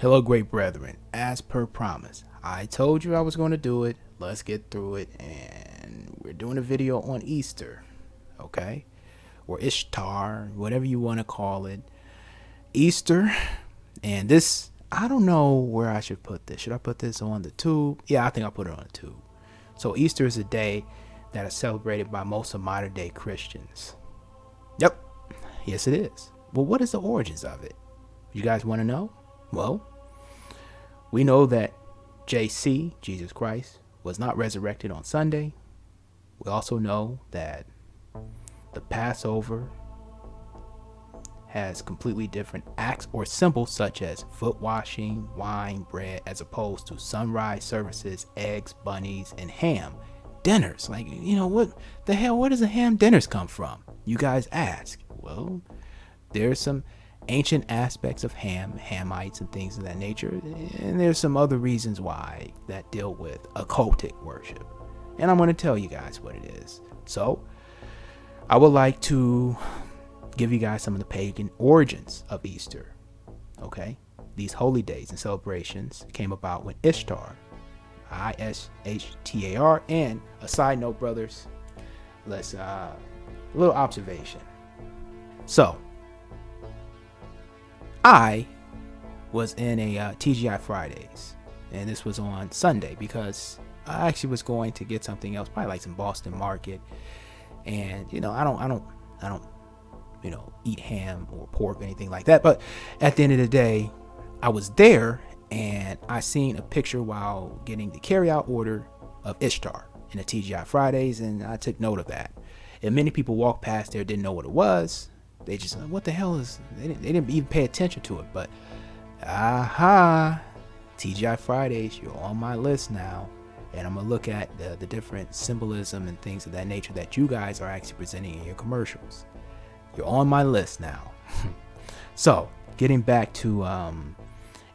Hello, great brethren. As per promise, I told you I was going to do it. Let's get through it. And we're doing a video on Easter, okay? Or Ishtar, whatever you want to call it. Easter. And this, I don't know where I should put this. Should I put this on the tube? Yeah, I think I'll put it on the tube. So Easter is a day that is celebrated by most of modern day Christians. Yep. Yes, it is. Well, what is the origins of it? You guys want to know? Well, we know that JC, Jesus Christ, was not resurrected on Sunday. We also know that the Passover has completely different acts or symbols such as foot washing, wine, bread, as opposed to sunrise services, eggs, bunnies, and ham. Dinners, like, what the hell, where does the ham dinners come from? You guys ask. Well, there's some ancient aspects of Hamites and things of that nature, and there's some other reasons why that deal with occultic worship, and I'm going to tell you guys what it is. So I would like to give you guys some of the pagan origins of Easter. Okay, these holy days and celebrations came about when Ishtar, Ishtar, and a side note, brothers, let's a little observation. So I was in a TGI Fridays, and this was on Sunday because I actually was going to get something else, probably like some Boston Market. And I don't eat ham or pork or anything like that. But at the end of the day, I was there and I seen a picture while getting the carryout order of Ishtar in the TGI Fridays, and I took note of that. And many people walked past there, didn't know what it was. They just, what the hell is, they didn't even pay attention to it. But TGI Fridays, you're on my list now, and I'm gonna look at the different symbolism and things of that nature that you guys are actually presenting in your commercials. You're on my list now. So getting back to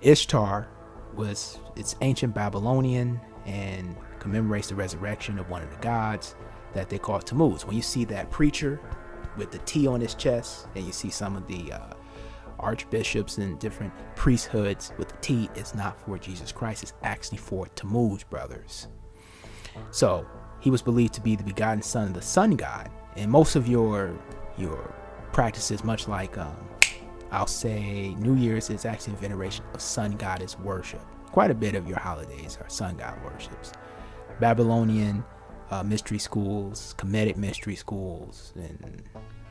Ishtar, it's ancient Babylonian and commemorates the resurrection of one of the gods that they call Tammuz. When you see that preacher with the T on his chest, and you see some of the archbishops and different priesthoods with the T, it's not for Jesus Christ, it's actually for Tammuz, brothers. So he was believed to be the begotten son of the sun god, and most of your practices, much like I'll say New Year's, is actually a veneration of sun goddess worship. Quite a bit of your holidays are sun god worships. Babylonian mystery schools, Kemetic mystery schools, and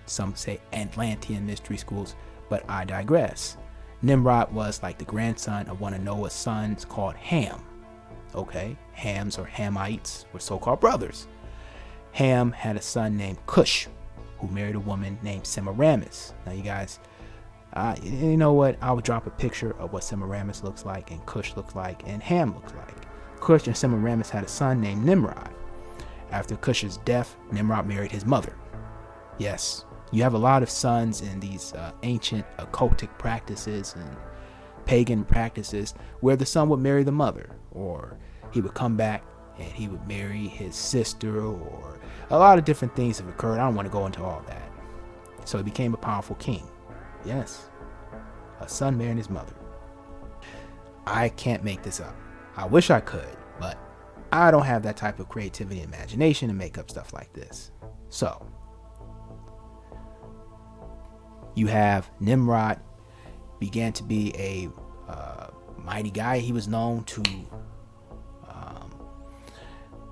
some say Atlantean mystery schools, but I digress. Nimrod was like the grandson of one of Noah's sons called Ham. Okay, Hams or Hamites were so-called brothers. Ham had a son named Cush, who married a woman named Semiramis. Now you guys, you know what? I would drop a picture of what Semiramis looks like and Cush looks like and Ham looks like. Cush and Semiramis had a son named Nimrod. After Cush's death, Nimrod married his mother. Yes, you have a lot of sons in these ancient occultic practices and pagan practices where the son would marry the mother, or he would come back and he would marry his sister, or a lot of different things have occurred. I don't want to go into all that. So he became a powerful king. Yes, a son marrying his mother. I can't make this up. I wish I could, but I don't have that type of creativity and imagination to make up stuff like this. So you have Nimrod began to be a mighty guy. He was known to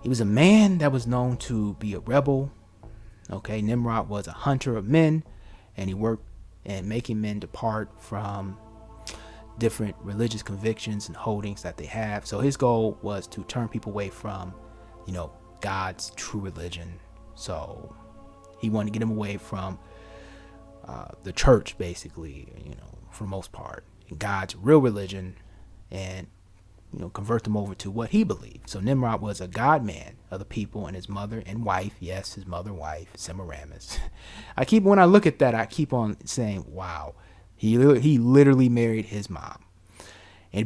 he was a man that was known to be a rebel. Okay, Nimrod was a hunter of men, and he worked in making men depart from different religious convictions and holdings that they have. So his goal was to turn people away from, God's true religion. So he wanted to get them away from the church, basically, for the most part, God's real religion, and convert them over to what he believed. So Nimrod was a god man of the people, and his mother and wife, yes, his mother, wife, Semiramis. When I look at that, I keep on saying, wow, he literally married his mom, and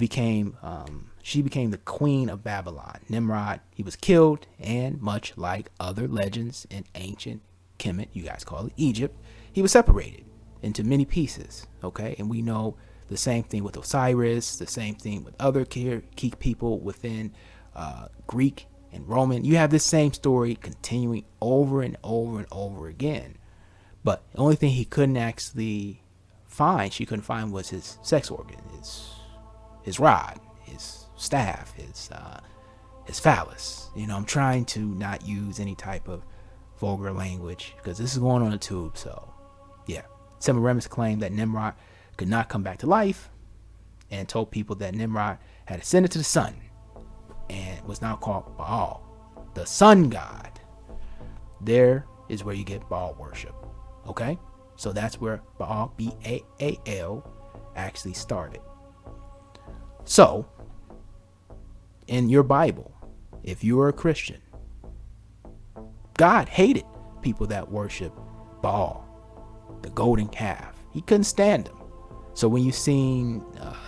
she became the queen of Babylon. Nimrod, he was killed, and much like other legends in ancient Kemet, you guys call it Egypt, he was separated into many pieces. Okay, and we know The same thing with Osiris, the same thing with other key people within Greek and Roman. You have this same story continuing over and over and over again. But the only thing she couldn't find was his sex organ, his rod, his staff, his phallus. I'm trying to not use any type of vulgar language because this is going on the tube. So yeah, Semiramis claimed that Nimrod could not come back to life and told people that Nimrod had ascended to the sun and was now called Baal, the sun god. There is where you get Baal worship. Okay, so that's where Baal, B-A-A-L, actually started. So in your Bible, if you are a Christian, God hated people that worship Baal, the golden calf. He couldn't stand them. So when you seen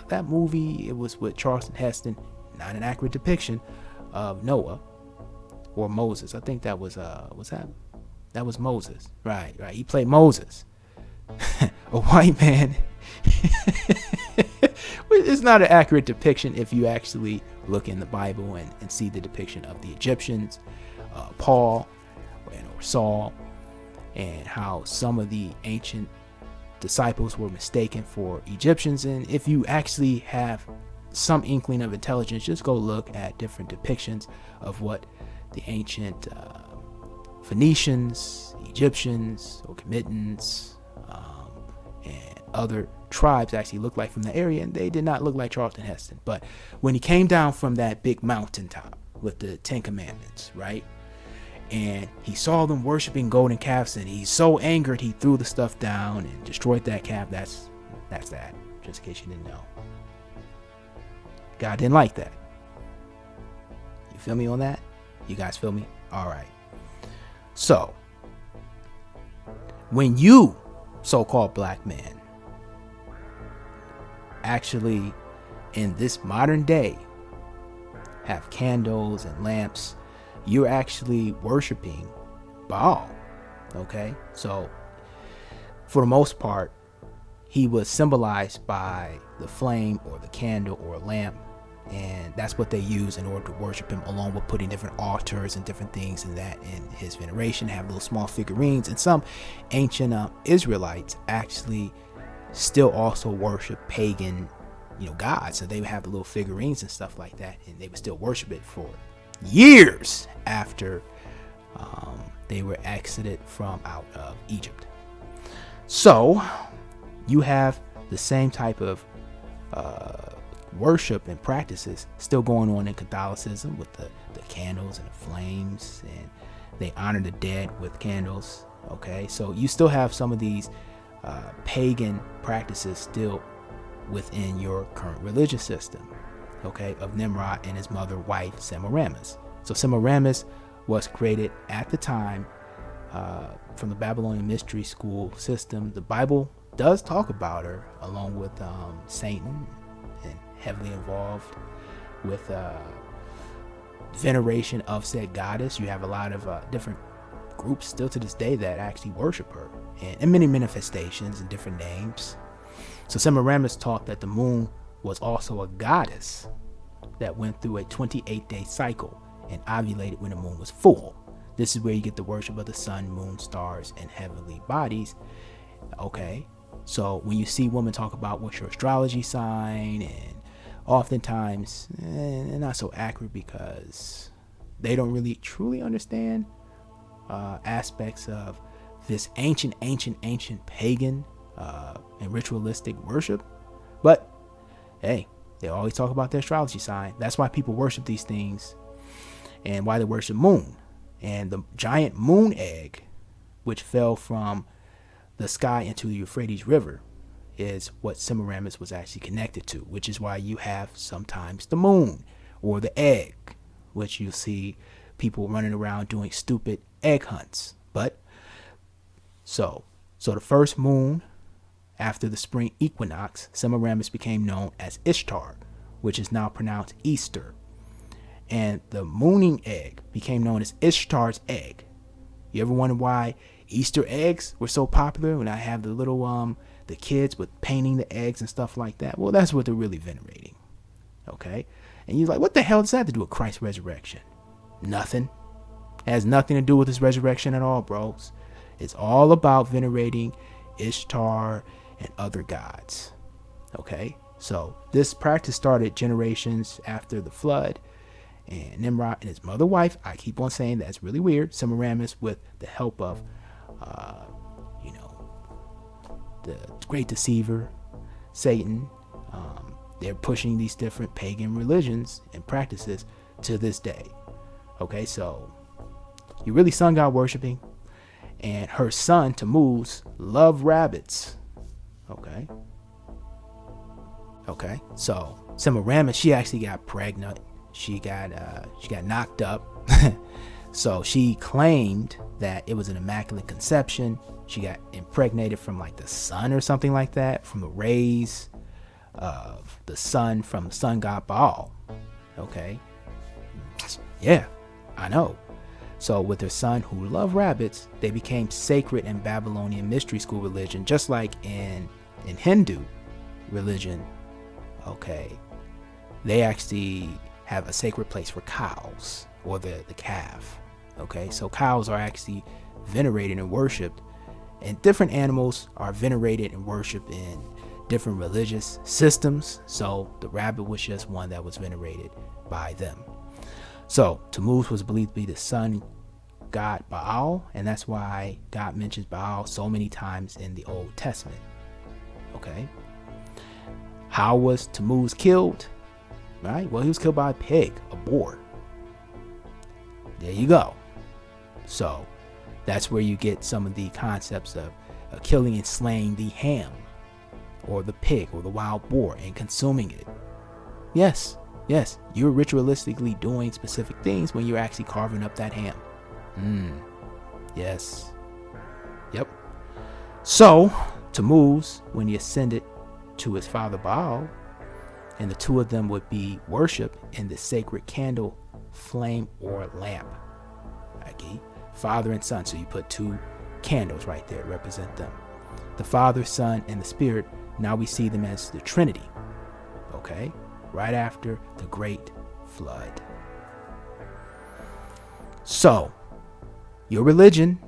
that movie, it was with Charlton Heston, not an accurate depiction of Noah or Moses. I think that was that was Moses. Right. He played Moses. A white man. It's not an accurate depiction if you actually look in the Bible and see the depiction of the Egyptians, Paul or Saul, and how some of the ancient disciples were mistaken for Egyptians. And if you actually have some inkling of intelligence, just go look at different depictions of what the ancient Phoenicians, Egyptians, or Committans, and other tribes actually looked like from the area, and they did not look like Charlton Heston. But when he came down from that big mountaintop with the 10 Commandments, right? And he saw them worshiping golden calves, and he's so angered he threw the stuff down and destroyed that calf. That's that, just in case you didn't know. God didn't like that. You feel me on that? You guys feel me? All right. So when you, so-called black man, actually in this modern day have candles and lamps, you're actually worshiping Baal. Okay, so for the most part, he was symbolized by the flame or the candle or lamp, and that's what they use in order to worship him, along with putting different altars and different things in that in his veneration. Have little small figurines, and some ancient Israelites actually still also worship pagan gods, so they would have the little figurines and stuff like that, and they would still worship it for years after they were exited from out of Egypt. So you have the same type of worship and practices still going on in Catholicism with the candles and the flames, and they honor the dead with candles. Okay, so you still have some of these pagan practices still within your current religious system, okay, of Nimrod and his mother wife Semiramis. So Semiramis was created at the time from the Babylonian mystery school system. The Bible does talk about her along with Satan, and heavily involved with veneration of said goddess. You have a lot of different groups still to this day that actually worship her, and in many manifestations and different names. So Semiramis taught that the moon was also a goddess that went through a 28-day cycle and ovulated when the moon was full. This is where you get the worship of the sun, moon, stars, and heavenly bodies. Okay, so when you see women talk about what's your astrology sign, and oftentimes they're not so accurate because they don't really truly understand aspects of this ancient pagan and ritualistic worship. But hey, they always talk about their astrology sign. That's why people worship these things, and why they worship moon. And the giant moon egg, which fell from the sky into the Euphrates River, is what Semiramis was actually connected to, which is why you have sometimes the moon or the egg, which you see people running around doing stupid egg hunts. But so the first moon after the spring equinox, Semiramis became known as Ishtar, which is now pronounced Easter. And the mooning egg became known as Ishtar's egg. You ever wonder why Easter eggs were so popular? When I have the little the kids with painting the eggs and stuff like that. Well, that's what they're really venerating. Okay? And you're like, what the hell does that have to do with Christ's resurrection? Nothing. It has nothing to do with his resurrection at all, bros. It's all about venerating Ishtar and other gods. Okay? So this practice started generations after the flood. And Nimrod and his mother wife, I keep on saying that's really weird, Semiramis, with the help of, the great deceiver, Satan. They're pushing these different pagan religions and practices to this day. Okay, so you're really sun god worshiping. And her son, Tammuz, loved rabbits. Okay, so Semiramis, she actually got pregnant. She got knocked up. So she claimed that it was an immaculate conception. She got impregnated from like the sun or something like that, from the rays of the sun, from the sun god Baal. Okay. Yeah, I know. So with her son who loved rabbits, they became sacred in Babylonian mystery school religion, just like in Hindu religion. Okay. They actually have a sacred place for cows, or the calf. Okay, so cows are actually venerated and worshipped, and different animals are venerated and worshipped in different religious systems. So the rabbit was just one that was venerated by them. So Tammuz was believed to be the sun god Baal, and that's why God mentions Baal so many times in the Old Testament. Okay, how was Tammuz killed? Right? Well, he was killed by a pig, a boar. There you go. So that's where you get some of the concepts of killing and slaying the ham, or the pig, or the wild boar, and consuming it. Yes, you're ritualistically doing specific things when you're actually carving up that ham. Yes. Yep. So Tammuz, when he ascended to his father Baal, and the two of them would be worshipped in the sacred candle, flame, or lamp. Okay? Father and son. So you put two candles right there, represent them. The Father, Son, and the Spirit. Now we see them as the Trinity. Okay? Right after the great flood. So, your religion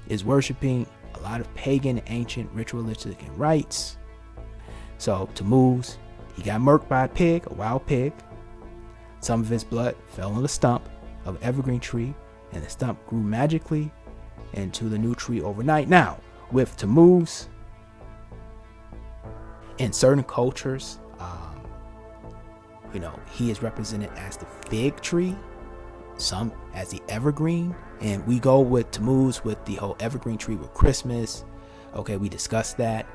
is worshiping a lot of pagan, ancient, ritualistic rites. So Tammuz, he got murked by a pig, a wild pig. Some of his blood fell on the stump of an evergreen tree, and the stump grew magically into the new tree overnight. Now, with Tammuz, in certain cultures, he is represented as the fig tree, some as the evergreen, and we go with Tammuz with the whole evergreen tree with Christmas. Okay, we discussed that.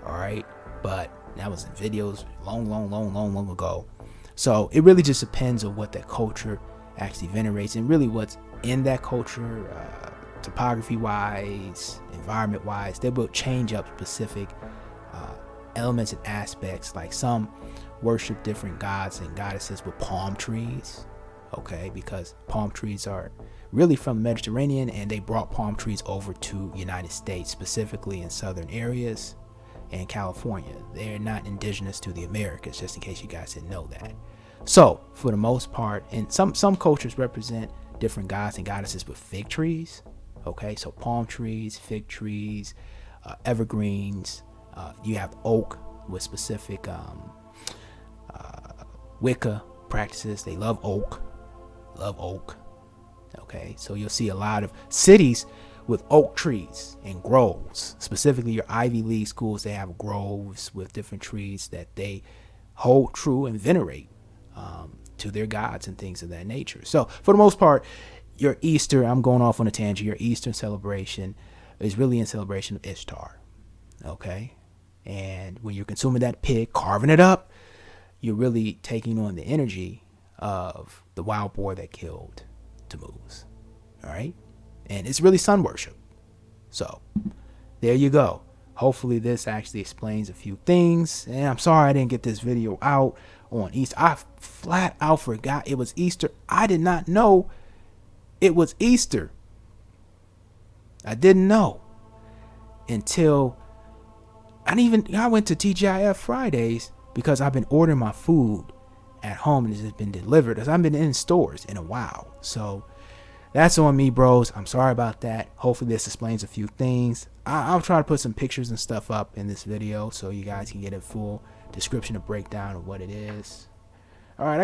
All right, but that was in videos long ago. So it really just depends on what that culture actually venerates, and really what's in that culture, topography wise, environment wise. They will change up specific elements and aspects. Like some worship different gods and goddesses with palm trees. Okay, because palm trees are really from the Mediterranean, and they brought palm trees over to United States, specifically in southern areas and California. They're not indigenous to the Americas, just in case you guys didn't know that. So for the most part, and some cultures represent different gods and goddesses with fig trees. Okay, so palm trees, fig trees, evergreens. You have oak with specific Wicca practices. They love oak. Okay, so you'll see a lot of cities with oak trees and groves. Specifically your Ivy League schools, they have groves with different trees that they hold true and venerate to their gods and things of that nature. So for the most part, your Easter, I'm going off on a tangent, your Eastern celebration is really in celebration of Ishtar. Okay, and when you're consuming that pig, carving it up, you're really taking on the energy of the wild boar that killed Tammuz. All right, and it's really sun worship. So there you go. Hopefully this actually explains a few things. And I'm sorry I didn't get this video out on Easter. I flat out forgot it was Easter. I did not know it was Easter. I didn't know until I went to TGIF Fridays because I've been ordering my food at home and it's been delivered, as I've been in stores in a while. So that's on me, bros. I'm sorry about that. Hopefully this explains a few things. I'll try to put some pictures and stuff up in this video so you guys can get a full description, a breakdown of what it is. All right.